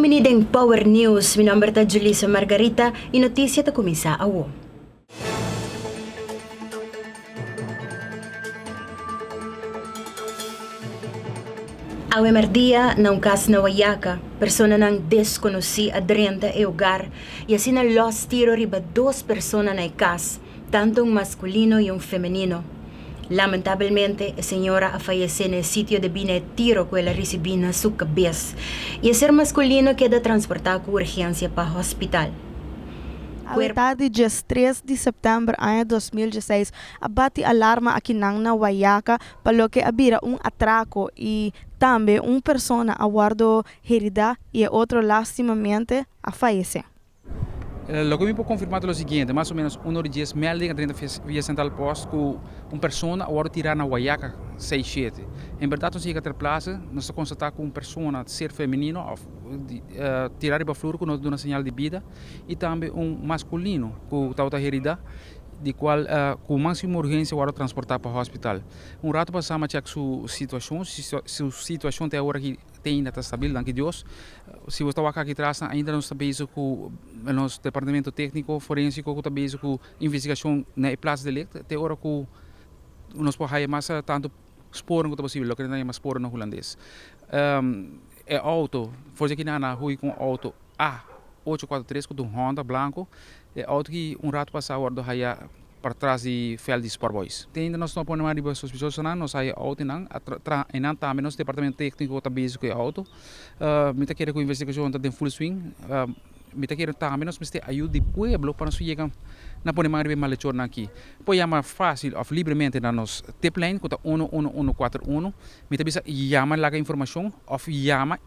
Minideng Power News, minambar ta Julissa Margarita, inotisya ta kumisa awo. Awe mardia na kas na wayaka, persona nang desconoci adrenta e hogar, y así na los tiro riba dos persona na ikas, tanto un masculino y un femenino. Lamentablemente, la señora ha fallecido en el sitio de bine tiro que ella recibió en su cabeza, y el ser masculino queda transportado con urgencia para el hospital. A tarde dia 3 de setembro ano 2016, abate alarma aqui na Wayaka, pelo que havia atraco e também persona aguardo herida e outro lastimamente a falecer. Lo que me puedo confirmar é o seguinte, mais ou menos 1 hora 10 melding dentro da via central post com persona agora tirar na Wayaka 6-7. Em verdade, nós chega a ter plaza, nós constatar com persona ser feminino, tirar para flor com uma sinal de vida, e também masculino com tauta herida, de qual com máxima urgência agora transportar para o hospital. Rato passamos a checar sua situação até agora que ainda está estável, danke Deus. Se você está aqui atrás, ainda não está bem com o nosso departamento técnico, forensico, que está bem com a investigação na plaza de delito, até agora que nós podemos mais tanto sporen quanto possível, lo que não é mais sporen no holandês. É auto, foi aqui na rua com auto A843 com Honda branco, é auto que rato passado agora do para trás de Fel de Sportboys. Ainda nós não podemos mais suspeitosos, nós aí auto não também nosso departamento técnico está bem com o auto. Me está querendo com a investigação está em full swing. Me está querendo também nós precisamos ajuda do povo para nós chegar na podemos mais malhechor aqui. Pode chamar fácil ou livremente na nossa tipline que está 11141. Me está precisando chamar lá a informação ou chamar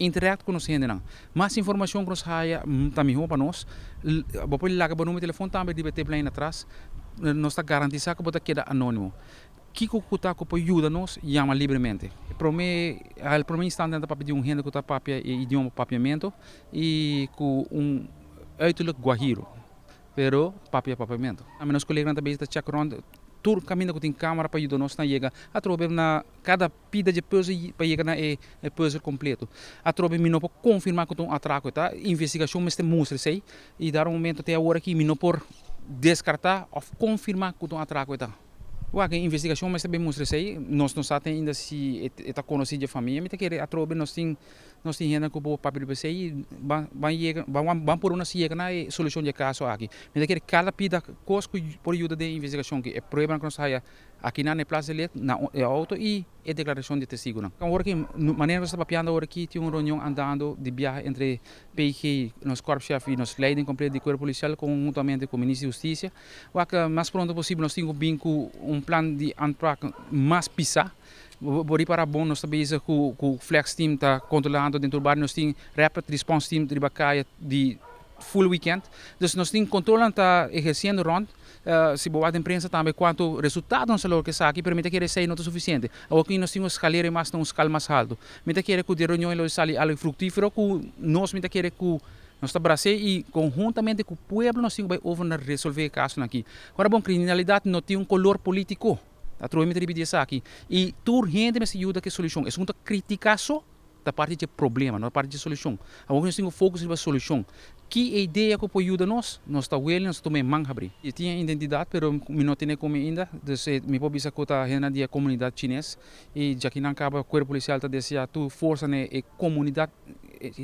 interact com nós ainda. Mais informação que nós haya também para nós. Depois lá que o número de telefone também de tipline atrás, nós está garantindo que você queda anônimo. Que custa que pode ajudar nós, chama livremente. Para mim instante para pedir gente que está papia e idioma papiamento e com uiterlijk guajiro, pero papiamento. A menos colega também está check around. Todo caminho que tem câmera para ajudar nós a chegar a trocar na cada pida de puzzle para chegar na puzzle completo. A trocar me não pode confirmar que tem atraco, tá? Investigação mas tem mostra sei e dar momento até agora que me não pode descartar ou confirmar que tem atraco, tá? A investigação mas também mostra sei nós não sabemos ainda se está conhecido a família, mas que a trocar nós tem gente que o papel de sei vão por uma chega na solução de caso aqui. Mas que cada pida coisa por ajuda de investigação que é problema que nós há aqui na plaza de na auto e a declaração de testigo. Agora que maneira nós está papiando agora aqui tem uma reunião andando de viagem entre PG, nosso corpo-chefe e nosso leiding completo de corpo policial conjuntamente com o Ministro da Justiça. O que mais pronto possível nós temos um plano de antraco mais pisar. Bori para bom nós também com o Flex Team está controlando dentro do bar, nós temos Rapid Response Team de Bacaia de full weekend. Então nós temos controle está exercendo rond. Se boa a imprensa também quanto resultado não sei o que está aqui permite que receia não é suficiente. Aqui nós temos escalera mais não escala mais alto. Me quer que de reunião ele sali algo frutífero que nós me quer que nós está bracei e conjuntamente com o povo nós temos vai resolver o caso aqui. Agora bom criminalidade não tem color político. A troca me repetir isso aqui. E toda gente me ajuda que solução. É uma crítica só da parte de problema, não da parte de solução. Agora nós temos foco na solução. Que ideia que pode ajudar nós? Nós está well, nós também abrir. Eu tinha identidade, mas não tenho como ainda. Então, me pode dizer que está na comunidade chinesa e já que não acaba o corpo policial está dizendo tu força na comunidade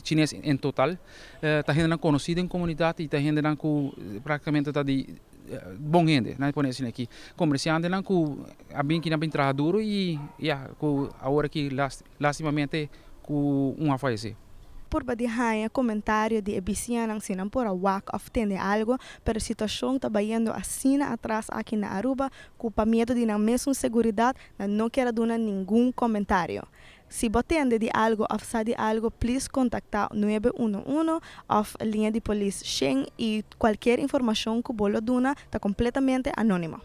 chinesa em total. Está ainda conhecida em comunidade e está ainda praticamente está de bom gente, não é por isso aqui. Comerciante não com a bem que não bem trabalhador e com a hora que lastimamente com um afaixe. Por badihaya comentário de Ebisian ang sinampura walk of tende algo, pero a situação está indo assim atrás aqui na Aruba, com medo de não mesmo segurança, não quero dar nenhum comentário. Se botende de algo ou sa de algo, please contactar 911 of linha de polícia Shen e qualquer informação que bolo duna está completamente anônima.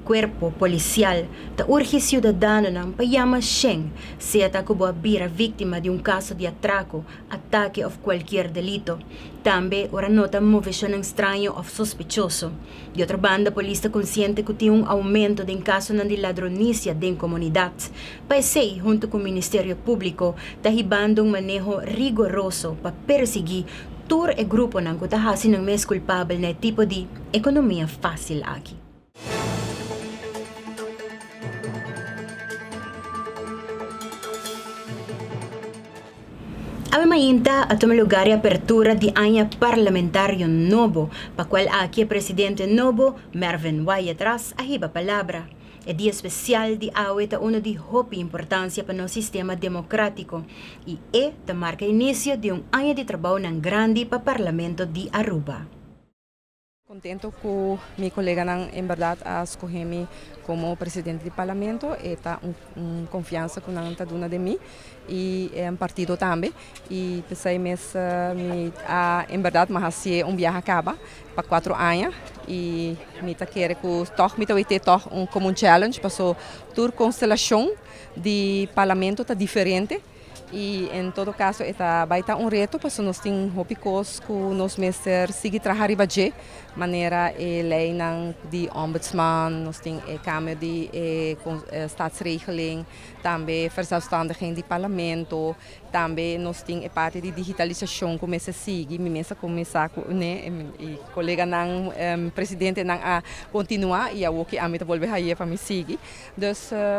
cuerpo policial ta urge ciudadano ng payama Sheng se ta kubo bira víctima de un caso de atraco, ataque o cualquier delito. Tambe ora nota movimento ng estranho o sospechoso. De outra banda, a polícia consciente que tem um aumento de caso de ladronícia em comunidade. Paisei, junto com o Ministério Público, está ribando um manejo rigoroso para perseguir tur e grupo ng kutahasi ng mes culpável na tipo de economia fácil aqui. Ave mainta a tomar lugar a apertura de año parlamentario novo, pa qual aqui o presidente novo, Mervin Wayatras, ahiba palabra. É dia especial de awe ta uno de hopi importância para no sistema democrático e ta marca início de ano de trabalho ng grande pa Parlamento de Aruba. Contento com meu colega em verdade a escolher-me como presidente do parlamento e tá confiança com a duna de mim e é partido também e pensei mesmo em verdade mas se viagem acaba para 4 anos e me tá querer que toch me ter como challenge passou tour constelação de parlamento tá diferente. E em todo caso, vai estar reto, porque nós temos hopicos que nós mestres seguir trabalhar de maneira lei de ombudsman, nós temos a Câmara de Staatsregeling, também verzelfstandiging de parlamento, também nós temos a parte de digitalização que começa a seguir, começa e colega presidente a continuar e eu que a mim volver aí para me seguir. Então,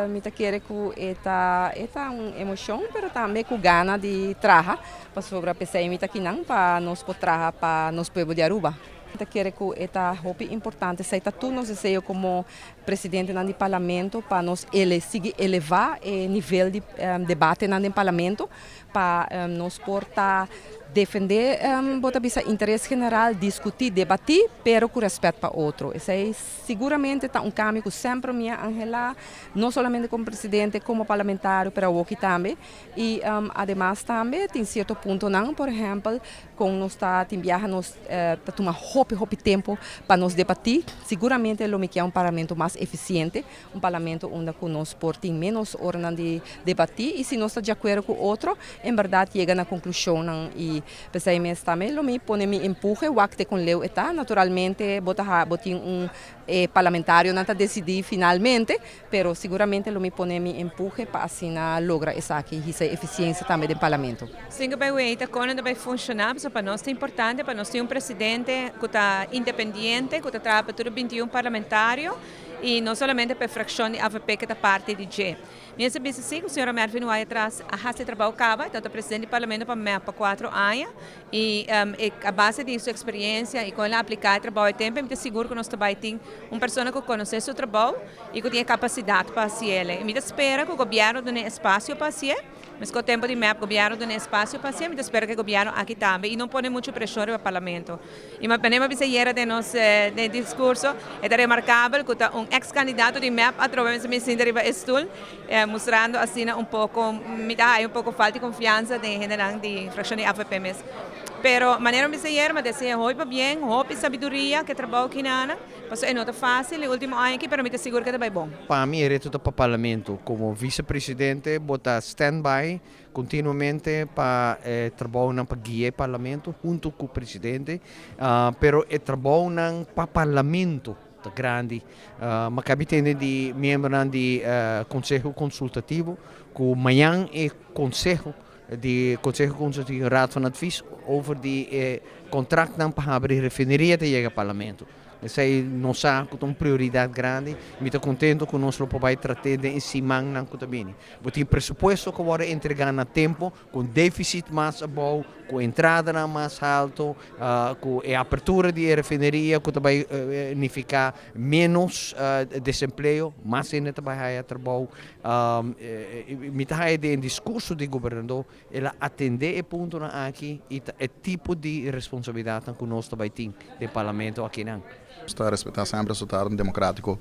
me quero que é uma emoção, mas também com gana de trabalhar para sobre a pessoa me aqui não para nós poder trabalhar para nós povo de Aruba. Eu quero que é importante sei tudo nós desejo como presidente do parlamento para nós seguir elevar o nível de debate no parlamento para nós portar defender o interesse general, discutir, debater, pero com respeito para outro. Isso é seguramente um caminho que sempre me angela, não somente como presidente, como parlamentário, para o que também. E, además, também tem certo ponto, não, por exemplo, com nós está viajar, nós tomar hope tempo para nos debater. Seguramente, o que é um parlamento mais eficiente, um parlamento onde nós por tem menos horas de debater. E se nós está de acordo com o outro, em verdade, chega na conclusão e pensei mesmo também, me põe me empurre, o acte com leu está, naturalmente, botar parlamentário não está decidir finalmente, pero seguramente me põe me empurre para assim logra essa eficiência também do parlamento. Sim, que vai funcionar, para nós é importante, para nós ter presidente que está independente, que está trabalhando para 21 parlamentários e não somente para a fração de AVP que está parte de G. Minha serviço sim, o senhor Mervin vai atrás a trabalho acaba, então o presidente do parlamento para 4 anos e a base de sua experiência e com ela aplicar o trabalho tempo, eu seguro que nós também tem uma pessoa que conhece seu trabalho e que tem capacidade para fazer ele. Eu espero que o governo dê espaço para fazer. Mas com o tempo de MEP, o governo dá espaço para ser, mas espero que o governo aqui também e não põe muito pressão no parlamento. E uma pena que de nosso discurso é remarcável que um ex-candidato de MEP através de mim deriva estul, mostrando assim pouco, me dá um pouco falta de confiança de fração de AVP mesmo. Pero maneira de ser, mas desejo hoje bem, hope e sabedoria que trabalho aqui na passou é nota fácil, o último ano aqui, pero me seguro que vai bom. Para mim é reto para o parlamento, como vice-presidente, botar stand-by continuamente para trabalhar para guiar o parlamento junto com o presidente, pero é trabalho para o parlamento grande, mas cabe ter de membro do conselho consultativo, que amanhã é conselho de Conselho Consultivo Raad van Advies over die contract para abrir refineria de chegar ao parlamento. Essa é nossa prioridade grande. Estou contente que nós podemos tratar de cima não também. Porque o pressuposto que vai entregar no tempo, com déficit mais bom, com entrada mais alto, com a abertura de refineria, que também significa menos desemprego, mais ainda também trabalho. Me de discurso do governador, ela atender o ponto aqui e o tipo de responsabilidade que nós também temos do parlamento aqui não. Está a respeitar sempre o resultado democrático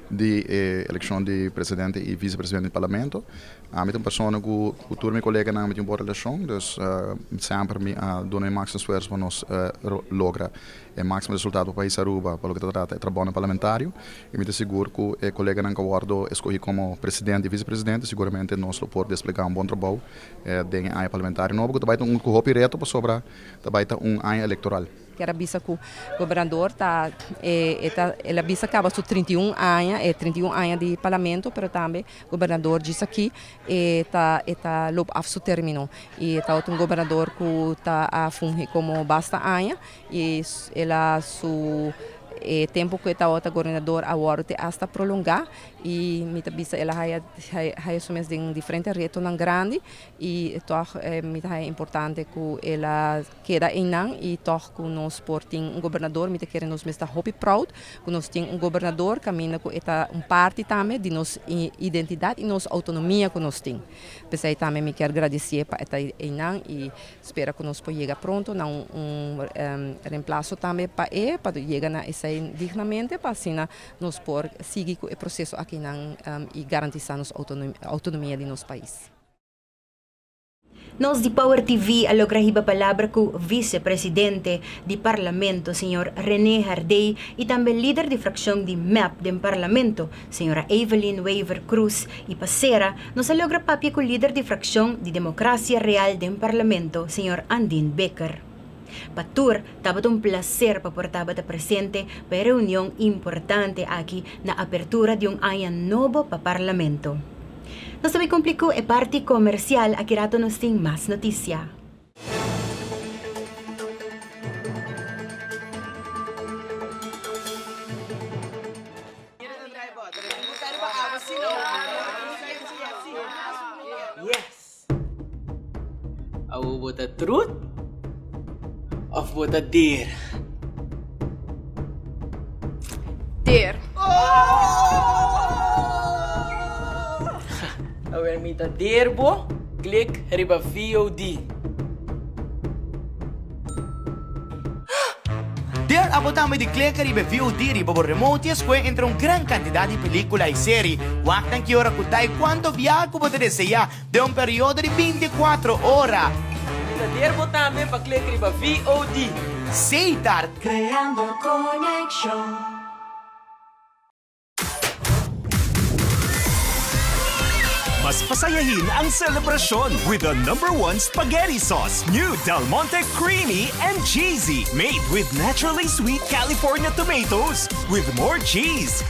de eleição de presidente e vice-presidente do parlamento. A minha pessoa que todos meus colegas não têm boa relação, então sempre me dou o máximo esforço para nós lograr o máximo resultado para o país Aruba, para o que trata de trabalho parlamentar. E me seguro que o colega não aguardo escolher como presidente e vice-presidente, seguramente nós podemos explicar bom trabalho dentro da área parlamentar. Não, porque também tem um reto para sobrar também área eleitoral. Que era bisa que o governador ela bisa acaba su 31 anos de parlamento, pero também o governador disse aqui está lob af su termino e está outro governador que está a fungir como basta anos e ela su tempo que está outro governador agora hasta prolongar e mita bisa ela haya sumes de diferente reto nan grande e toch mita é importante que ela queda em nan e toch que nós porting governador mita querem nos mesta hopi proud que nós tem governador caminha que está parte também de nos identidade e nos autonomia que nós tem. Pensei também me quero agradecer para estar em nan e espero que nós possa chegar pronto na reemplaço também para chegar na essa dignamente para assim nós por seguir o processo aqui e garantir a autonomia de nosso país. Nós de Power TV alograhiba palavra com o vice-presidente do Parlamento, Sr. René Hardey, e também líder de fração de MEP do Parlamento, Sra. Evelyn Weaver Cruz, e parceira, nos alogra papia com o líder de fração de Democracia Real do Parlamento, Sr. Andine Becker. Patur, estava um prazer para portar presente para a reunião importante aqui na abertura de ano novo para o Parlamento. Nós também complicou a parte comercial, aqui rato nos tem mais notícia. Yes! I will put the truth of what a deer. Deer. I will meet a deer bo. Click riba VOD. Der ako também de click riba VOD riba bo remote esque entre gran cantidad de película e série. Wak tan que hora kutai quanto viago pode desejar de período de 24 horas. Deer bo também para click riba VOD. Sei dar. Creando connection. Mas pasayahin ang selebrasyon with the #1 spaghetti sauce. New Del Monte Creamy and Cheesy. Made with naturally sweet California tomatoes. With more cheese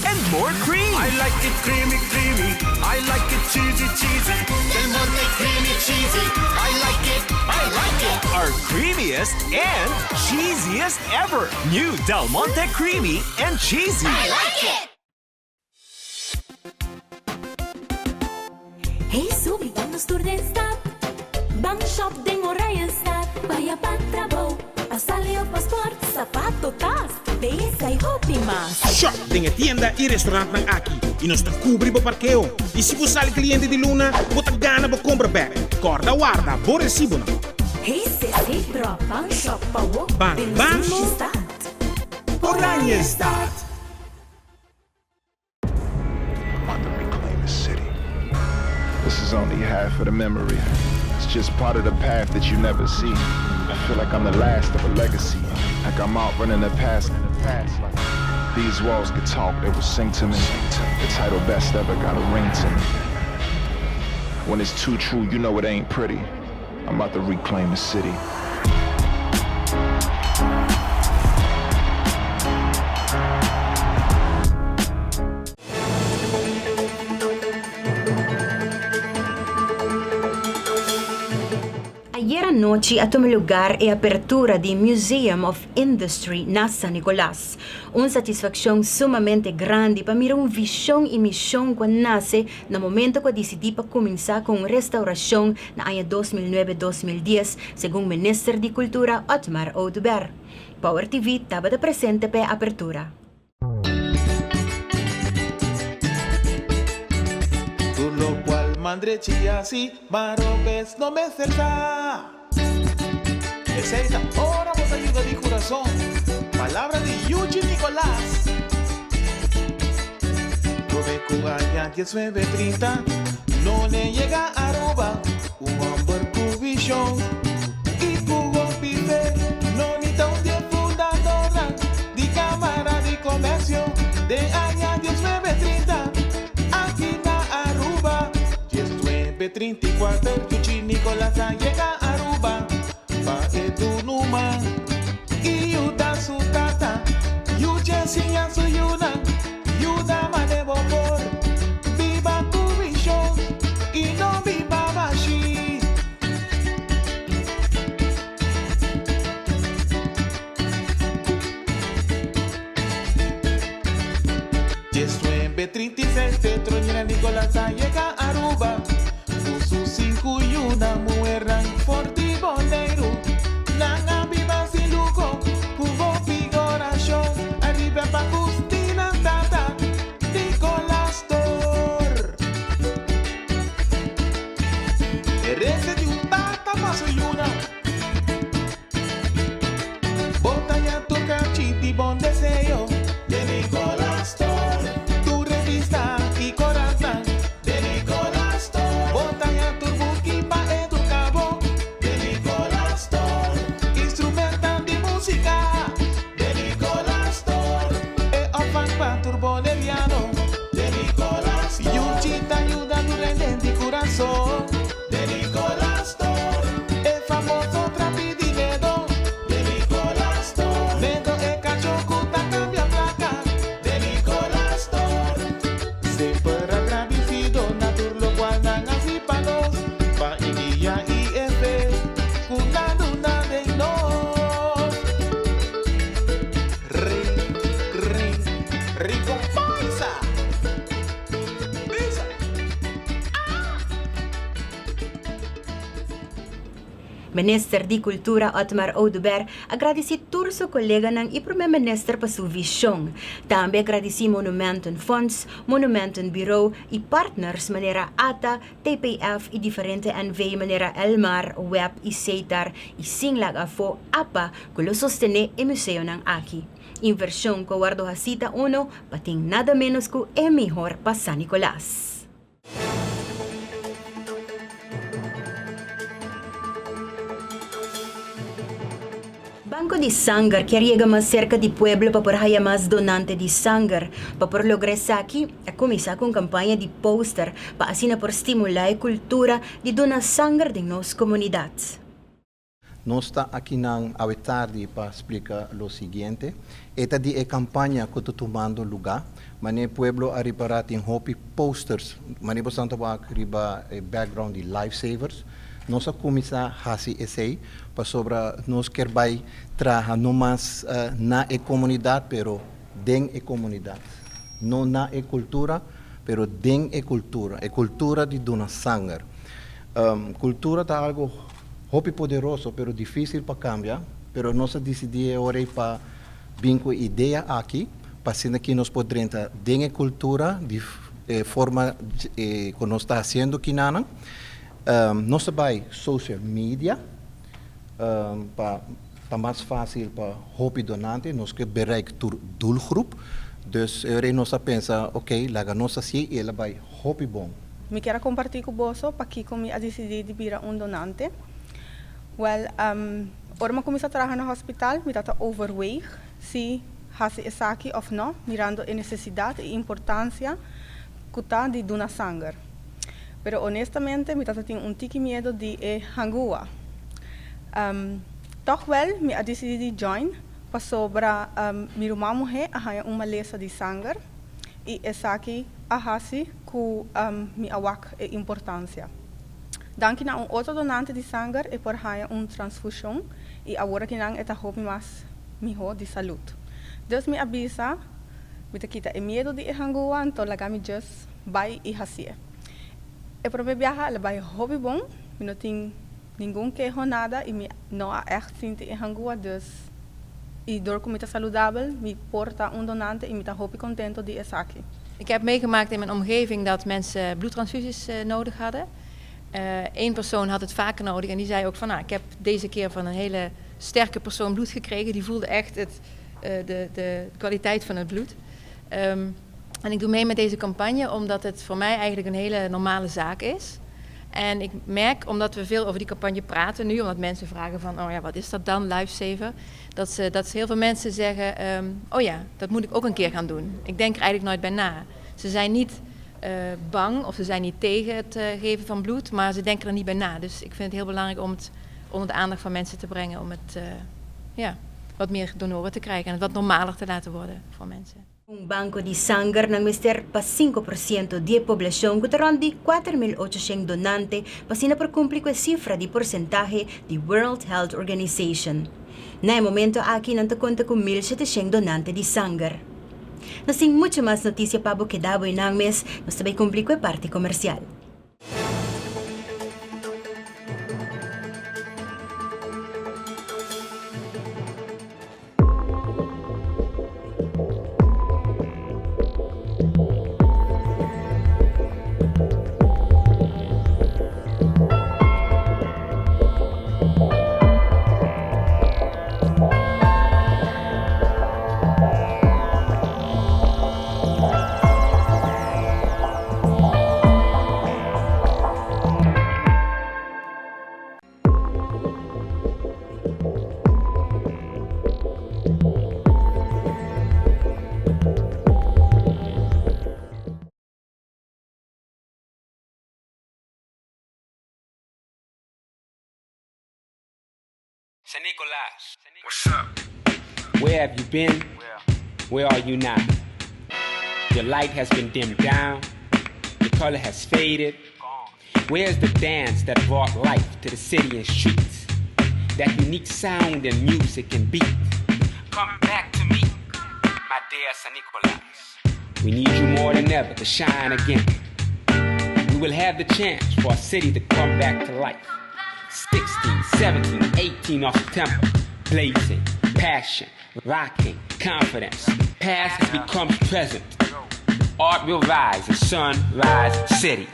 and more cream. I like it creamy, creamy. I like it cheesy, cheesy. Del Monte Creamy, cheesy. I like it, I like it. Our creamiest and cheesiest ever. New Del Monte Creamy and Cheesy. I like it. Hey, subi, vamos tur den stad. Bang shop ding Orienstad. Vaya patrabo. Pasalio pasport, sapato, tas. Besa y hopi mas. Shop ding tienda y restaurant ng Aki. E nós te cubri bo parqueo. E se você é cliente de Luna, bota gana bo compra back. Corda guarda, bo recibo na. Hey, se drop, bang shop pa wo. Bang, bang mo. Orienstad. This is only half of the memory. It's just part of the path that you never see. I feel like I'm the last of a legacy. Like I'm out running the past. These walls could talk, they will sing to me. The title best ever got a ring to me. When it's too true, you know it ain't pretty. I'm about to reclaim the city. Ayer anoche a tomar lugar a apertura do Museum of Industry na San Nicolás. Uma satisfação sumamente grande para mirar uma visão e missão quando nasce no momento que decidi para começar com restauração na ano 2009-2010, segundo o Ministro de Cultura Otmar Oduber. Power TV estava presente para a apertura. Lo cual mandrechi así, marobes no me cerca. Es esta hora vos ayuda mi corazón. Palabra de Eugene Nicolás. Cuaya 19:30, no le llega a Aruba un hombre cubillón y cubo pibe, no ni tan de fundadora de Cámara de Comercio de año 19:30, aquí na Aruba 19:34, Chuchi Nicolás llega a Aruba pa Edunuma y Yuda su tata, Yuja sinya su Yuda, Yuda manebo por viva Cubillón y no viva Bashi. Yesuembe 36 Petroñera Nicolás llega a Aruba, Fusu 5 y una muerran Fortiboneiro, Nanga viva sin lujo, hubo figuración, arriba pa Justina Tata, Nicolás Tor. Erese de un tata paso y una, Botalla toca chiti bon deseo, de Nicolás Tor. Tu revista y corazón, de Nicolás Tor. Botalla turbuki pa educabo, de Nicolás Tor. Instrumental de música, de Nicolás Tor. E ofan pa turboneriano, de Nicolás Tor. Y un chita ayuda a rendente corazón, de Nicolás Tor. El famoso trapidinedo, de Nicolás Tor. Nedo e cachocuta cambia placa, de Nicolás Tor. Se para gravicido, natur lo cual nan así palos, pa iguilla y efe, una luna de nos. Rico paisa. Pisa. Minister de Cultura Otmar Oduber agradeci tur su colega ng iprimer minister pa su visyon. Tambe agradeci Monumentum Fonds, Monumentum Bureau i partners manera ATA, TPF i diferente NV manera Elmar, Web i Seitar i Singlag Afo, APA, kulo sostene e museo ng Aki. Inversión ko Guardo Hasita 1, pating nada menos ko e mejor pa San Nicolás. Banco de Sangar queria mais cerca de pueblo para porhaya mais donante de sangar. Para por lograr aqui, a começar com campanha de poster para assim por estimular a cultura de donar sangar de nossas comunidades. Nós está aqui na tarde para explicar o seguinte. Esta é a campanha que está tomando lugar. Mas o pueblo a reparar em hopi posters. Mas nós estamos a riba background de lifesavers. Nós a começar a fazer esse para sobre nós quer vai trabalhar não mais na comunidade, pero dentro da comunidade. Não na cultura, pero dentro da cultura. A cultura de donar sangue. Cultura é algo hopi poderoso, pero difícil para cambiar. Pero nós decidimos agora para vir com ideia aqui, para que nós podemos dentro da cultura de forma que nós está fazendo aqui na nós vai social media para mais fácil para hopi donante, nós que bereik tur doelgroep. Dus nós pensa, ok, laga nós assim e ela vai hopi bom. Me quero compartilhar com você para que eu decidi de virar donante. Well, ora começar a trabalhar no hospital, me tata overweeg se hace essa aqui ou não, mirando a necessidade e importância que tá de donar sangue. Pero honestamente, me tata tem tiki medo de hangua. Toch wel, me decidi de join para sobre mi uma mulher a uma lesa de sangue e essa aqui a hasi que me awak a importância. Dank na outro donante de sangue e por haya transfusão e agora que não está hopi mais melhor de saúde. Deus me avisa, me ta kita medo de hangua, então laga me just vai e hasia. E para me viajar, ela vai hopi bom, me não tem nenhum queijo nada e me não há echt sinto hangua, dus e door que me tá saudável, me porta donante e me tá hopi contento de essa aqui. Ik heb meegemaakt in mijn omgeving dat mensen bloedtransfusies nodig hadden. Eén persoon had het vaker nodig en die zei ook van, ik heb deze keer van een hele sterke persoon bloed gekregen. Die voelde echt de kwaliteit van het bloed. En ik doe mee met deze campagne omdat het voor mij eigenlijk een hele normale zaak is. En ik merk, omdat we veel over die campagne praten nu, omdat mensen vragen van, oh ja, wat is dat dan, Lifesaver? Dat heel veel mensen zeggen, oh ja, dat moet ik ook een keer gaan doen. Ik denk er eigenlijk nooit bij na. Ze zijn niet bang of ze zijn niet tegen het geven van bloed, maar ze denken er niet bij na. Dus ik vind het heel belangrijk om het onder de aandacht van mensen te brengen, om het wat meer donoren te krijgen en het wat normaler te laten worden voor mensen. Ang Banco de Sangre ng Mister pa 5% de población kutaron di 4,800 donante pasina por cumplir con cifra di porcentaje di World Health Organization. Na momento aquí nang takonta con 1,700 donante de sangre. Nasing mucho más noticia pabo que dabo inang mes, nos sabay cumplir con parte comercial. St. Nicholas. What's up? Where have you been? Where are you now? Your light has been dimmed down. Your color has faded. Where's the dance that brought life to the city and streets? That unique sound and music and beat. Come back to me, my dear St. Nicholas. We need you more than ever to shine again. We will have the chance for our city to come back to life. 16, 17, 18 of September. Blazing, passion, rocking, confidence. Past becomes present. Art will rise in Sunrise City.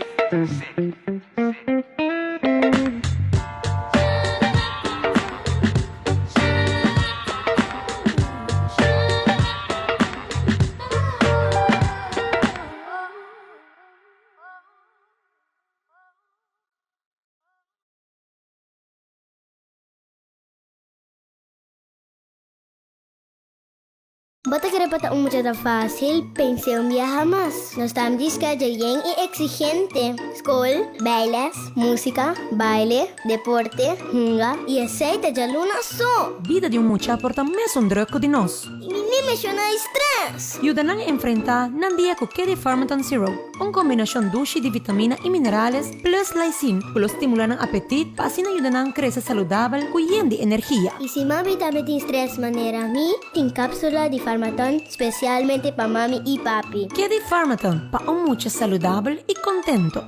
Bota que repata mucho tan fácil, pensé un día jamás. Nos estamos discando bien y exigente. School, bailes, música, baile, deporte, hunga y aceite de luna so. Vida de mucha porta mesmo druk de nós. Ni me suena stress. Ajuda a enfrentar nan dia com Kedi Farmaton Zero. Combinação dulce de vitamina e minerales plus lysine, que estimular o apetite para assim ajudar a crescer saudável com de energia. Y si mami también tiene stress manera, mi tiene cápsula de Farmaton especialmente para mami y papi. Kedi Farmaton, para mucha saludable y contento.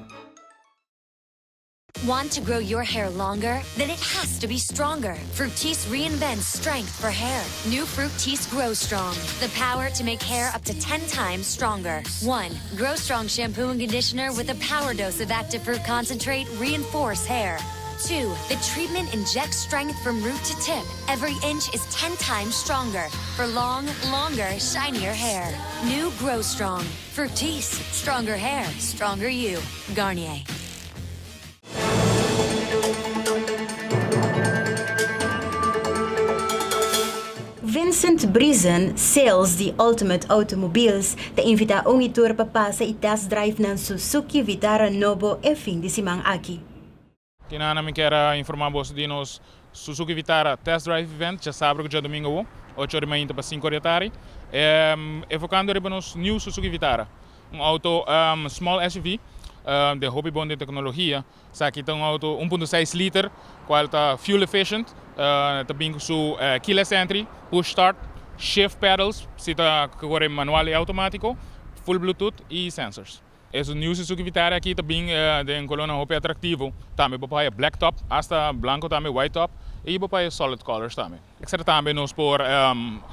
Want to grow your hair longer? Then it has to be stronger. Fructis reinvents strength for hair. New Fructis Grow Strong. The power to make hair up to 10 times stronger. 1. Grow Strong shampoo and conditioner with a power dose of active fruit concentrate reinforce hair. 2. The treatment injects strength from root to tip. Every inch is 10 times stronger for long, longer, shinier hair. New Grow Strong. Fructis. Stronger hair. Stronger you. Garnier. Vincent Brisen, sales de Ultimate Automobiles, te invita a un itur papasa e test drive ng Suzuki Vitara Novo e fim de semana aqui. Kinana me quer informar vos de nos Suzuki Vitara Test Drive Event, já sábado, já domingo, 8 da manhã para 5 da tarde. Evocando nos New Suzuki Vitara, auto small SUV, de hobby bom de tecnologia. Aqui tem auto 1.6 liter, qual está fuel efficient, também com keyless entry, push start, shift pedals, sita agora manual e automático, full Bluetooth e sensors. Es un new Suzuki Vitara aqui também de um coluna hobby atrativo, também papai black top, hasta blanco também white top e papai solid colors também. Extra também nos por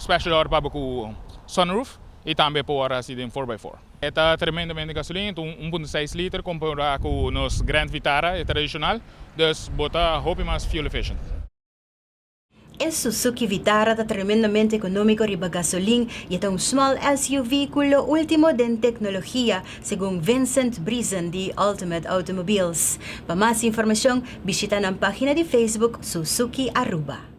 special order para com sunroof e também por assim de 4x4. Está tremendamente gasolina, 1.6 liter comparado com nos Grand Vitara tradicional, dus bota hobby mais fuel efficient. El Suzuki Vitara está tremendamente económico riba gasolina y es un small SUV con lo último de tecnología, según Vincent Brisen de Ultimate Automobiles. Para más información, visita la página de Facebook Suzuki Aruba.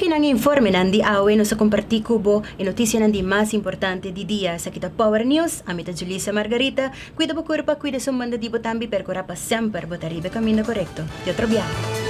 Aquí nang informe nandi awe no sa compartir kubo e notisya nandi mas importante di dia sa kita Power News. Amita Julissa Margarita, cuida po kurpa, cuida sumanda di botambi per corapa sempre botaribe camino correcto. Yo troviamo.